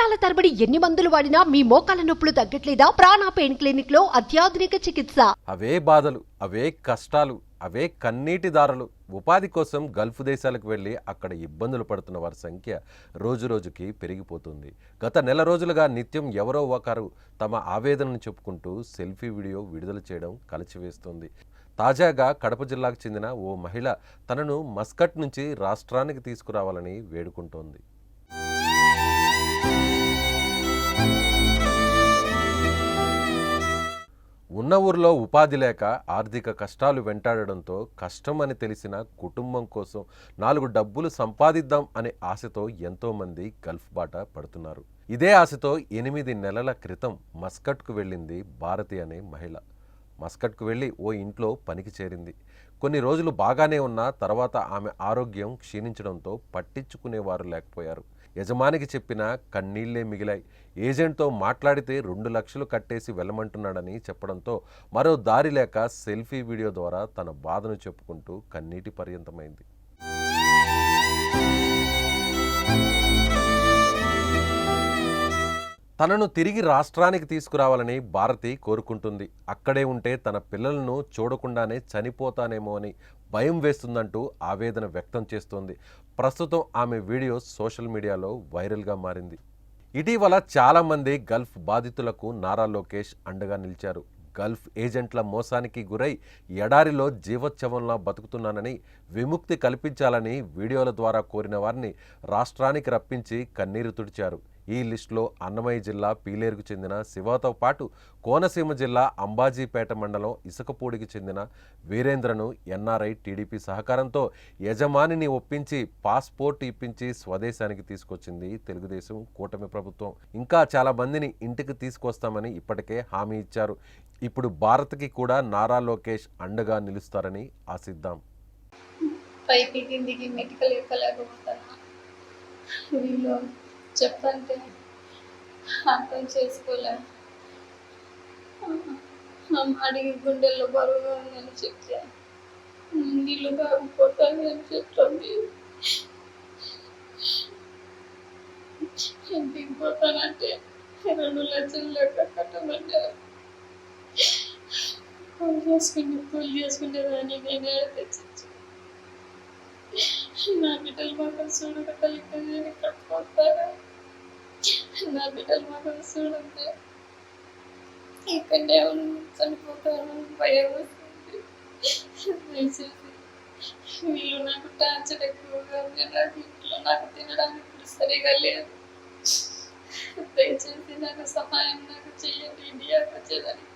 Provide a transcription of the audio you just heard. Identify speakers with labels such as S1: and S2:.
S1: సంవత్సరాల తరబడి ఎన్ని మందులు వాడినా మీ మోకాల నొప్పులు తగ్గట్లేదా? ప్రాణ పెయిన్ క్లినిక్ లో అత్యాధునిక చికిత్స.
S2: అవే బాధలు, అవే కష్టాలు, అవే కన్నీటి దారులు. ఉపాధి కోసం గల్ఫ్ దేశాలకు వెళ్ళి అక్కడ ఇబ్బందులు పడుతున్న వారి సంఖ్య రోజురోజుకి పెరిగిపోతుంది. గత నెల రోజులుగా నిత్యం ఎవరో ఒకరు తమ ఆవేదనను చెప్పుకుంటూ సెల్ఫీ వీడియో విడుదల చేయడం కలిచివేస్తుంది. తాజాగా కడప జిల్లాకు చెందిన ఓ మహిళ తనను మస్కట్ నుంచి రాష్ట్రానికి తీసుకురావాలని వేడుకుంటోంది. ఉన్న ఊర్లో ఉపాధి లేక ఆర్థిక కష్టాలు వెంటాడడంతో కష్టం అని తెలిసిన కుటుంబం కోసం 4 డబ్బులు సంపాదిద్దాం అనే ఆశతో ఎంతోమంది గల్ఫ్ బాట పడుతున్నారు. ఇదే ఆశతో 8 నెలల క్రితం మస్కట్కు వెళ్ళింది భారతి అనే మహిళ. మస్కట్కు వెళ్ళి ఓ ఇంట్లో పనికి చేరింది. కొన్ని రోజులు బాగానే ఉన్నా తర్వాత ఆమె ఆరోగ్యం క్షీణించడంతో పట్టించుకునేవారు లేకపోయారు. యజమానికి చెప్పినా కన్నీళ్లే మిగిలాయి. ఏజెంట్తో మాట్లాడితే 2 లక్షలు కట్టేసి వెళ్ళమంటున్నాడని చెప్పడంతో మరో దారి లేక సెల్ఫీ వీడియో ద్వారా తన బాధను చెప్పుకుంటూ కన్నీటి పర్యంతమైంది. తనను తిరిగి రాష్ట్రానికి తీసుకురావాలని భారతి కోరుకుంటుంది. అక్కడే ఉంటే తన పిల్లలను చూడకుండానే చనిపోతానేమో అని భయం వేస్తుందంటూ ఆవేదన వ్యక్తం చేస్తోంది. ప్రస్తుతం ఆమె వీడియో సోషల్ మీడియాలో వైరల్గా మారింది. ఇటీవల చాలామంది గల్ఫ్ బాధితులకు నారా లోకేష్ అండగా నిలిచారు. గల్ఫ్ ఏజెంట్ల మోసానికి గురై ఎడారిలో జీవోత్సవంలా బతుకుతున్నానని, విముక్తి కల్పించాలని వీడియోల ద్వారా కోరిన వారిని రాష్ట్రానికి రప్పించి కన్నీరు తుడిచారు. ఈ లిస్టులో అన్నమయ్య జిల్లా పీలేరుకు చెందిన శివతో పాటు కోనసీమ జిల్లా అంబాజీపేట మండలం ఇసుకపూడికి చెందిన వీరేంద్రను ఎన్ఆర్ఐ టీడీపీ సహకారంతో యజమానిని ఒప్పించి పాస్పోర్ట్ ఇప్పించి స్వదేశానికి తీసుకొచ్చింది తెలుగుదేశం కూటమి ప్రభుత్వం. ఇంకా చాలా మందిని ఇంటికి తీసుకొస్తామని ఇప్పటికే హామీ ఇచ్చారు. ఇప్పుడు భారత్కి కూడా నారా లోకేష్ అండగా నిలుస్తారని ఆశిద్దాం.
S3: పైకి కిందికి మెటికలు ఎక్కలేకపోతాను. వీళ్ళు చెప్పంటే అర్థం చేసుకోలే. అడిగి గుండెల్లో బరువుగా ఉందని చెప్తే నీళ్ళు కాకపోతాను అని చెప్తుంది. ఇంటికి పోతానంటే 2 లక్షలు లెక్క కట్టమంటారు. కూలి చేసుకునేదాన్ని నేనే తెచ్చి నా బిడ్డలు మాత్రం చూడగలిగితే కట్టుకుంటారా? నా బిడ్డలు మాత్రం చూడండి ఇక్కడే చనిపోతాను భయం వస్తుంది. దయచేసి వీళ్ళు నాకు టార్చర్ ఎక్కువగా ఉంది. నాకు ఇంట్లో నాకు తినడానికి సరిగా లేదు. దయచేసి నాకు సహాయం నాకు చెయ్యండి. ఇండియాకి వచ్చేదానికి